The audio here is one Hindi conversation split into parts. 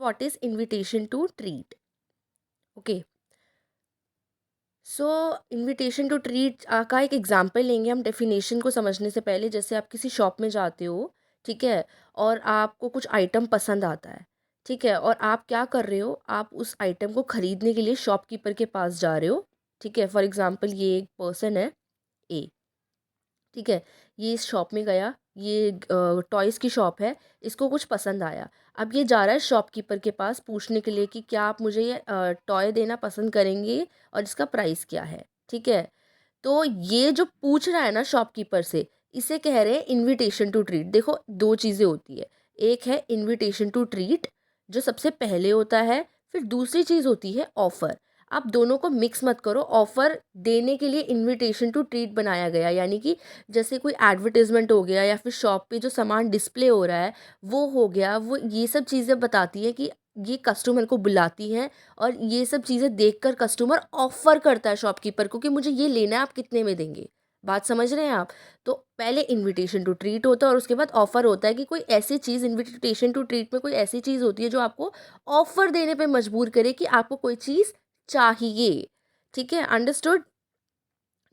What is invitation to treat. Okay, so invitation to treat का एक एग्जांपल लेंगे हम डेफिनेशन को समझने से पहले। जैसे आप किसी शॉप में जाते हो, ठीक है, और आपको कुछ आइटम पसंद आता है, ठीक है, और आप क्या कर रहे हो, आप उस आइटम को खरीदने के लिए शॉपकीपर के पास जा रहे हो, ठीक है। फॉर एग्जांपल ये एक पर्सन है ए, ठीक है, ये इस शॉप में गया, ये टॉयज़ की शॉप है, इसको कुछ पसंद आया। अब ये जा रहा है शॉपकीपर के पास पूछने के लिए कि क्या आप मुझे ये टॉय देना पसंद करेंगे और इसका प्राइस क्या है, ठीक है। तो ये जो पूछ रहा है ना शॉपकीपर से, इसे कह रहे हैं इनविटेशन टू ट्रीट। देखो, दो चीज़ें होती है, एक है इनविटेशन टू ट्रीट जो सबसे पहले होता है, फिर दूसरी चीज़ होती है ऑफ़र। आप दोनों को मिक्स मत करो। ऑफ़र देने के लिए इनविटेशन टू ट्रीट बनाया गया, यानी कि जैसे कोई एडवर्टाइजमेंट हो गया या फिर शॉप पे जो सामान डिस्प्ले हो रहा है वो हो गया, वो ये सब चीज़ें बताती है कि ये कस्टमर को बुलाती हैं, और ये सब चीज़ें देखकर कस्टमर ऑफ़र करता है शॉपकीपर को कि मुझे ये लेना है, आप कितने में देंगे। बात समझ रहे हैं आप? तो पहले इनविटेशन टू ट्रीट होता है और उसके बाद ऑफ़र होता है कि कोई ऐसी चीज़, इनविटेशन टू ट्रीट में कोई ऐसी चीज़ होती है जो आपको ऑफ़र देने पे मजबूर करे कि आपको कोई चीज़ चाहिए। ठीक है, अंडरस्टूड?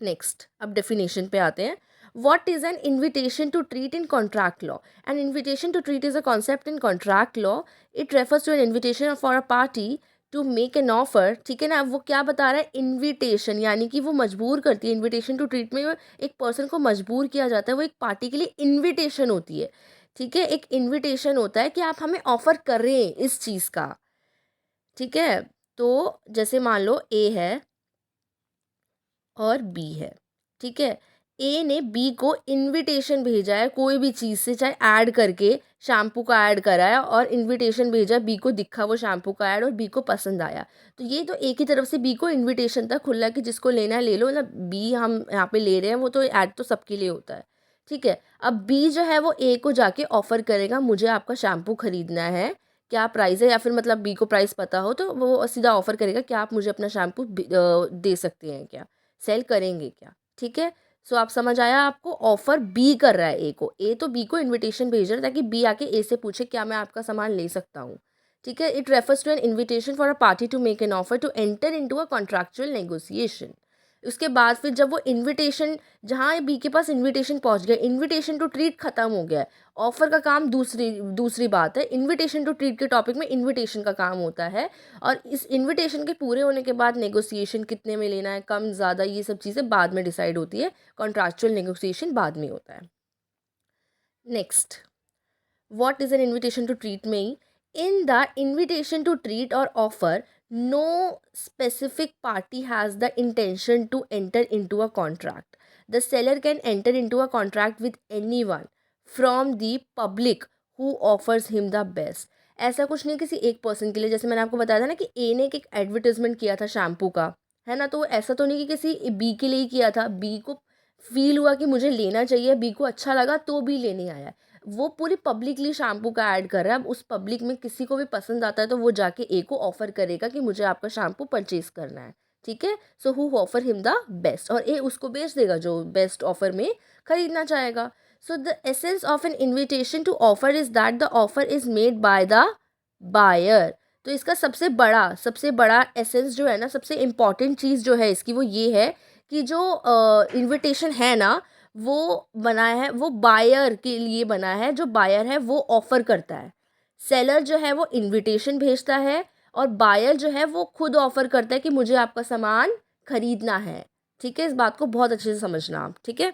नेक्स्ट, अब डेफिनेशन पे आते हैं। What is an invitation to treat in contract law? An invitation to treat is a concept in contract law. It refers to an invitation for a party to make an offer. ठीक है ना, अब वो क्या बता रहा है, इनविटेशन, यानी कि वो मजबूर करती है। इनविटेशन टू ट्रीट में एक पर्सन को मजबूर किया जाता है, वो एक पार्टी के लिए इनविटेशन होती है। ठीक है, एक इनविटेशन होता है कि आप हमें ऑफर कर रहे हैं इस चीज़ का। ठीक है, तो जैसे मान लो ए है और बी है, ठीक है। ए ने बी को इनविटेशन भेजा है कोई भी चीज़ से, चाहे ऐड करके शैम्पू का ऐड करा है और इनविटेशन भेजा, बी को दिखा वो शैम्पू का ऐड और बी को पसंद आया। तो ये तो एक ही तरफ से बी को इनविटेशन था खुला कि जिसको लेना है ले लो, मतलब बी हम यहाँ पे ले रहे हैं, वो तो ऐड तो सबके लिए होता है। ठीक है, अब बी जो है वो ए को जाके ऑफर करेगा, मुझे आपका शैम्पू खरीदना है, क्या प्राइस है, या फिर मतलब बी को प्राइस पता हो तो वो सीधा ऑफर करेगा क्या आप मुझे अपना शैम्पू दे सकते हैं क्या, सेल करेंगे क्या। ठीक है, सो आप समझ आया आपको, ऑफर बी कर रहा है ए को, ए तो बी को इनविटेशन भेज रहा है ताकि बी आके ए से पूछे क्या मैं आपका सामान ले सकता हूँ। ठीक है, it refers to an invitation for a party to make an offer to enter into a contractual negotiation. उसके बाद फिर जब वो इनविटेशन, जहाँ बी के पास इनविटेशन पहुंच गया, इनविटेशन टू ट्रीट खत्म हो गया है, ऑफर का काम दूसरी दूसरी बात है, इनविटेशन टू ट्रीट के टॉपिक में इनविटेशन का काम होता है। और इस इनविटेशन के पूरे होने के बाद नेगोशिएशन, कितने में लेना है, कम ज़्यादा, ये सब चीज़ें बाद में डिसाइड होती है, कॉन्ट्रैक्चुअल नेगोशिएशन बाद में होता है। Next, what is an invitation to treat में, in the invitation to treat और offer no specific party has the intention to enter into a contract. The seller can enter into a contract with anyone from the public who offers him the best. ऐसा कुछ नहीं किसी एक पर्सन के लिए, जैसे मैंने आपको बताया था ना कि ए ने एक एडवर्टाइजमेंट किया था शैम्पू का, है ना, तो ऐसा तो नहीं कि किसी बी के लिए ही किया था, बी को फील हुआ कि मुझे लेना चाहिए, बी को अच्छा लगा तो बी लेने आया। वो पूरी पब्लिकली शैम्पू का ऐड कर रहा है। अब उस पब्लिक में किसी को भी पसंद आता है तो वो जाके ए को ऑफर करेगा कि मुझे आपका शैम्पू परचेज करना है। ठीक है, so who offer him the best, और ए उसको बेच देगा जो बेस्ट ऑफर में खरीदना चाहेगा। So the essence of an invitation to offer is that the offer is made by the buyer. तो इसका सबसे बड़ा एसेंस जो है ना, सबसे इम्पॉर्टेंट चीज़ जो है इसकी, वो ये है कि जो इनविटेशन है ना, वो बनाया है, वो बायर के लिए बना है, जो बायर है वो ऑफर करता है। सेलर जो है वो इनविटेशन भेजता है और बायर जो है वो खुद ऑफर करता है कि मुझे आपका सामान खरीदना है। ठीक है, इस बात को बहुत अच्छे से समझना आप। ठीक है,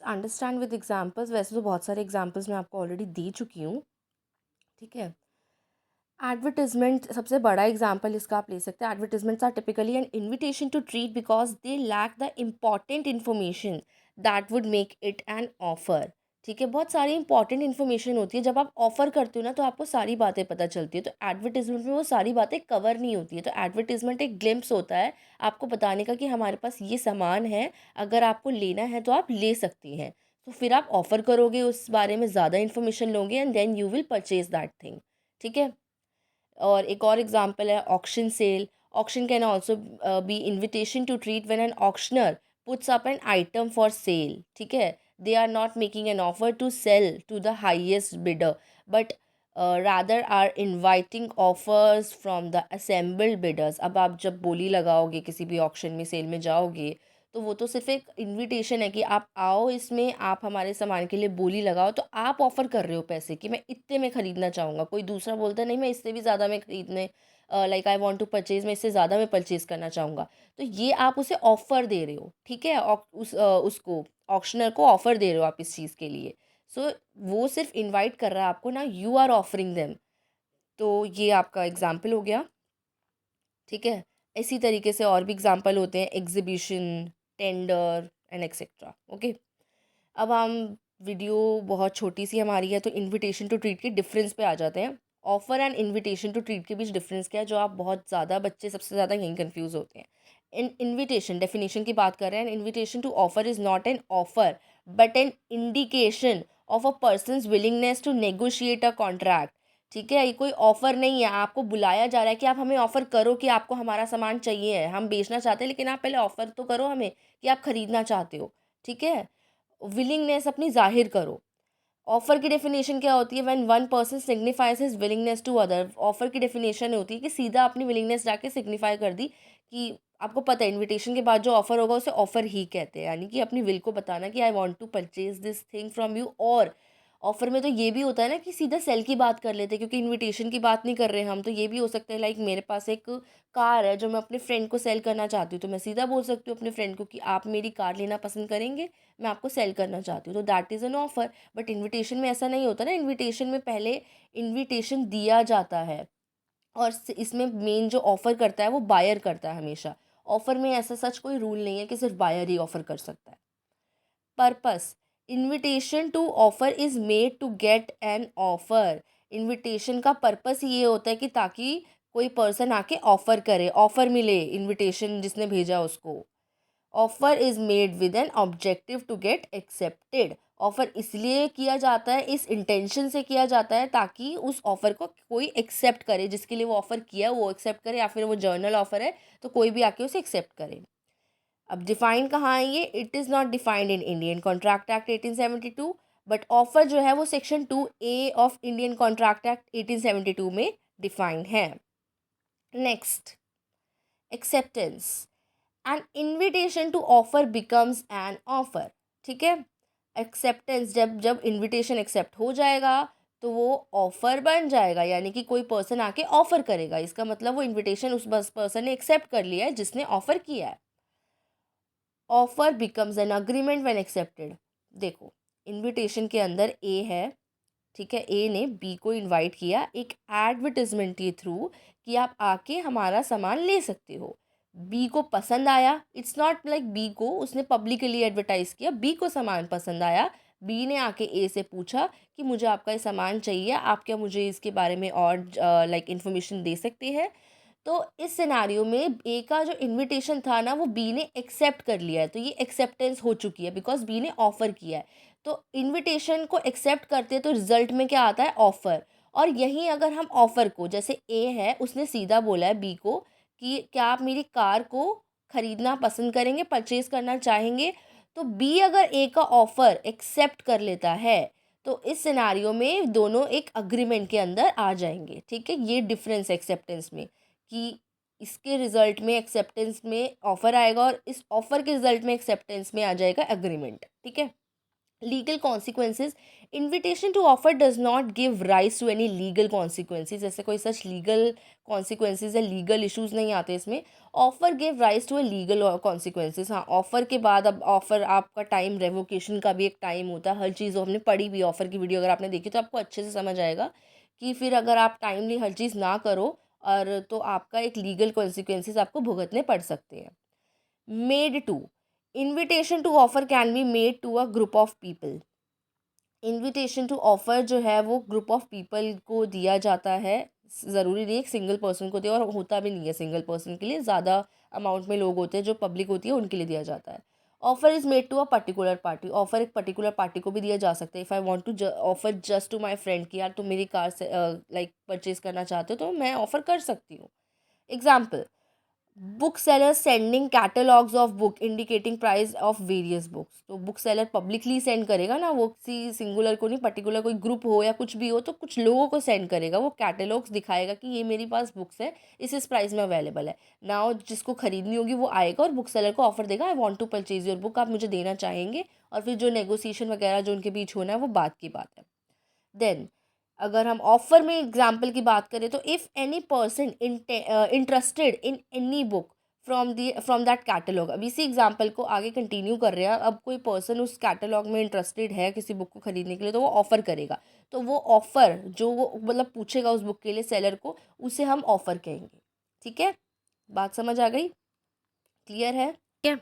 अंडरस्टैंड विद एग्जांपल्स। वैसे तो बहुत सारे एग्जांपल्स मैं आपको ऑलरेडी दे चुकी हूँ। ठीक है, एडवर्टिजमेंट सबसे बड़ा एग्जाम्पल इसका आप ले सकते हैं। Advertisements are typically an invitation to treat because they lack the important information that would make it an offer. ठीक है, बहुत सारी इंपॉर्टेंट इन्फॉर्मेशन होती है, जब आप ऑफर करते हो ना तो आपको सारी बातें पता चलती है, तो एडवर्टिजमेंट में वो सारी बातें कवर नहीं होती है। तो एडवर्टिजमेंट एक ग्लिम्प्स होता है आपको बताने का कि हमारे पास ये सामान है, अगर आपको लेना है तो आप ले सकती हैं। तो फिर आप ऑफर करोगे, उस बारे में ज़्यादा इन्फॉर्मेशन लोगे and then you will purchase that thing. ठीक है, और एक और एग्जांपल है auction sale. Auction can also be invitation to treat when an auctioneer puts up an item for sale. ठीक है, they are not making an offer to sell to the highest bidder, but rather are inviting offers from the assembled bidders. अब आप जब बोली लगाओगे किसी भी ऑक्शन में, सेल में जाओगे, तो वो तो सिर्फ एक इनविटेशन है कि आप आओ, इसमें आप हमारे सामान के लिए बोली लगाओ। तो आप ऑफ़र कर रहे हो पैसे कि मैं इतने में ख़रीदना चाहूँगा। कोई दूसरा बोलता है नहीं मैं इससे भी ज़्यादा में ख़रीदने, like I want to purchase, मैं इससे ज़्यादा में परचेज़ करना चाहूँगा। तो ये आप उसे ऑफ़र दे रहे हो, ठीक है? उसको ऑक्शनर को ऑफ़र दे रहे हो आप इस चीज़ के लिए। सो वो सिर्फ इनवाइट कर रहा है आपको ना, यू आर ऑफरिंग देम। तो ये आपका एग्जाम्पल हो गया, ठीक है? इसी तरीके से और भी एग्जाम्पल होते हैं, exhibition, tender and etcetera. Okay, अब हम वीडियो बहुत छोटी सी हमारी है, तो इनविटेशन टू ट्रीट के डिफरेंस पे आ जाते हैं। Offer and invitation to treat के बीच डिफरेंस क्या है, जो आप बहुत ज़्यादा, बच्चे सबसे ज़्यादा यहीं कंफ्यूज होते हैं। इन इनविटेशन डेफिनेशन की बात कर रहे हैं, invitation to offer is not an offer but an indication of a person's willingness to negotiate a contract. ठीक है, ये कोई ऑफर नहीं है, आपको बुलाया जा रहा है कि आप हमें ऑफर करो कि आपको हमारा सामान चाहिए है, हम बेचना चाहते हैं, लेकिन आप पहले ऑफर तो करो हमें कि आप खरीदना चाहते हो। ठीक है, विलिंगनेस अपनी जाहिर करो। ऑफर की डेफिनेशन क्या होती है, when one person signifies his willingness to other. Offer की डेफिनेशन होती है कि सीधा अपनी विलिंगनेस जाके सिग्निफाई कर दी कि आपको पता है इनविटेशन के बाद जो ऑफर होगा उसे ऑफर ही कहते हैं, यानी कि अपनी विल को बताना कि I want to purchase this thing from you. और ऑफर में तो ये भी होता है ना कि सीधा सेल की बात कर लेते हैं, क्योंकि इनविटेशन की बात नहीं कर रहे हैं हम, तो ये भी हो सकता है, लाइक मेरे पास एक कार है जो मैं अपने फ्रेंड को सेल करना चाहती हूँ, तो मैं सीधा बोल सकती हूँ अपने फ्रेंड को कि आप मेरी कार लेना पसंद करेंगे, मैं आपको सेल करना चाहती हूँ, तो that is an offer. But invitation में ऐसा नहीं होता ना, इनविटेशन में पहले इनविटेशन दिया जाता है, और इसमें मेन जो ऑफर करता है वो बायर करता है हमेशा। ऑफर में ऐसा सच कोई रूल नहीं है कि सिर्फ बायर ही ऑफर कर सकता है। Purpose, invitation to offer is made to get an offer. Invitation का पर्पस ये होता है कि ताकि कोई पर्सन आके ऑफर करे, ऑफर मिले इनविटेशन जिसने भेजा उसको। Offer is made with an objective to get accepted. Offer इसलिए किया जाता है, इस इंटेंशन से किया जाता है ताकि उस ऑफर को कोई एक्सेप्ट करे, जिसके लिए वो ऑफर किया वो एक्सेप्ट करे, या फिर वो जर्नल ऑफर है तो कोई भी आके उसे एक्सेप्ट करे। अब डिफाइन कहाँ है ये, it is not defined in Indian contract act 1872, but offer जो है वो section 2A of Indian contract act 1872 में डिफाइंड है। Next, acceptance. An invitation to offer becomes an offer. ठीक है, एक्सेप्टेंस, जब जब इनविटेशन एक्सेप्ट हो जाएगा तो वो ऑफर बन जाएगा, यानी कि कोई पर्सन आके ऑफर करेगा, इसका मतलब वो इनविटेशन उस बस पर्सन ने एक्सेप्ट कर लिया है जिसने ऑफर किया है। Offer becomes an agreement when accepted. देखो, इनविटेशन के अंदर ए है, ठीक है, ए ने बी को इनवाइट किया एक एडवर्टिजमेंट के थ्रू कि आप आके हमारा सामान ले सकते हो। बी को पसंद आया, इट्स नॉट लाइक बी को उसने पब्लिकली एडवर्टाइज किया, बी को सामान पसंद आया, बी ने आके ए से पूछा कि मुझे आपका ये सामान चाहिए, आप क्या मुझे इसके बारे में और लाइक इन्फॉर्मेशन दे सकते हैं। तो इस सिनारियो में ए का जो इनविटेशन था ना वो बी ने एक्सेप्ट कर लिया है, तो ये एक्सेप्टेंस हो चुकी है बिकॉज बी ने ऑफर किया है। तो इनविटेशन को एक्सेप्ट करते हैं तो रिजल्ट में क्या आता है, ऑफर। और यहीं अगर हम ऑफर को, जैसे ए है उसने सीधा बोला है बी को कि क्या आप मेरी कार को खरीदना पसंद करेंगे, परचेज करना चाहेंगे, तो बी अगर ए का ऑफर एक्सेप्ट कर लेता है तो इस सिनारियो में दोनों एक अग्रीमेंट के अंदर आ जाएंगे। ठीक है, ये डिफरेंस एक्सेप्टेंस में कि इसके रिजल्ट में एक्सेप्टेंस में ऑफर आएगा और इस ऑफर के रिजल्ट में एक्सेप्टेंस में आ जाएगा एग्रीमेंट। ठीक है, legal consequences, invitation to offer does not give rise to any legal consequences, ऐसे कोई सच लीगल कॉन्सिक्वेंसेज या लीगल इश्यूज नहीं आते इसमें। Offer give rise to a legal consequences. हाँ, ऑफर के बाद अब ऑफर आपका टाइम, रेवोकेशन का भी एक टाइम होता है, हर चीज़ हमने पढ़ी भी, ऑफर की वीडियो अगर आपने देखी तो आपको अच्छे से समझ आएगा कि फिर अगर आप टाइमली हर चीज़ ना करो और तो आपका एक लीगल कॉन्सिक्वेंसेज आपको भुगतने पड़ सकते हैं। Made to, invitation to offer can be made to a group of people. Invitation to offer जो है वो ग्रुप ऑफ पीपल को दिया जाता है, ज़रूरी नहीं एक सिंगल पर्सन को दे, और होता भी नहीं है सिंगल पर्सन के लिए, ज़्यादा अमाउंट में लोग होते हैं जो पब्लिक होती है उनके लिए दिया जाता है। Offer is made to a particular party, offer एक पर्टिकुलर पार्टी को भी दिया जा सकता है। If I want to offer just to my friend कि यार तुम मेरी कार से लाइक परचेज करना चाहते हो तो मैं ऑफ़र कर सकती हूँ। Example, book seller sending catalogues of book indicating price of various books. तो बुक सेलर पब्लिकली सेंड करेगा ना, वो किसी सिंगुलर को नहीं, पर्टिकुलर कोई ग्रुप हो या कुछ भी हो तो कुछ लोगों को सेंड करेगा, वो कैटलॉग्स दिखाएगा कि ये मेरे पास बुक्स है, इस प्राइस में अवेलेबल है ना। जिसको खरीदनी होगी वो आएगा और बुक सेलर को ऑफर देगा, I want to purchase your book, आप मुझे देना चाहेंगे। और फिर जो नेगोशिएशन वगैरह जो उनके बीच होना है वो बात की बात है। देन अगर हम ऑफर में एग्जाम्पल की बात करें तो if any person interested in any book from that catalogue, अब इसी एग्जाम्पल को आगे कंटिन्यू कर रहे हैं। अब कोई पर्सन उस कैटलॉग में इंटरेस्टेड है किसी बुक को खरीदने के लिए तो वो ऑफ़र करेगा। तो वो ऑफ़र जो वो मतलब पूछेगा उस बुक के लिए सेलर को, उसे हम ऑफ़र कहेंगे। ठीक है, बात समझ आ गई, क्लियर है क्या?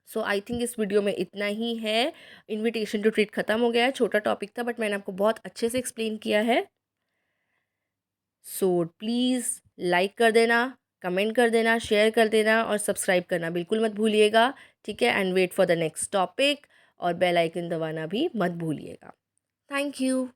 सो आई थिंक इस वीडियो में इतना ही है। इनविटेशन टू ट्रीट खत्म हो गया है, छोटा टॉपिक था बट मैंने आपको बहुत अच्छे से एक्सप्लेन किया है। सो प्लीज़ लाइक कर देना, कमेंट कर देना, शेयर कर देना और सब्सक्राइब करना बिल्कुल मत भूलिएगा। ठीक है, and wait for the next topic, और बेल आइकन दबाना भी मत भूलिएगा। Thank you.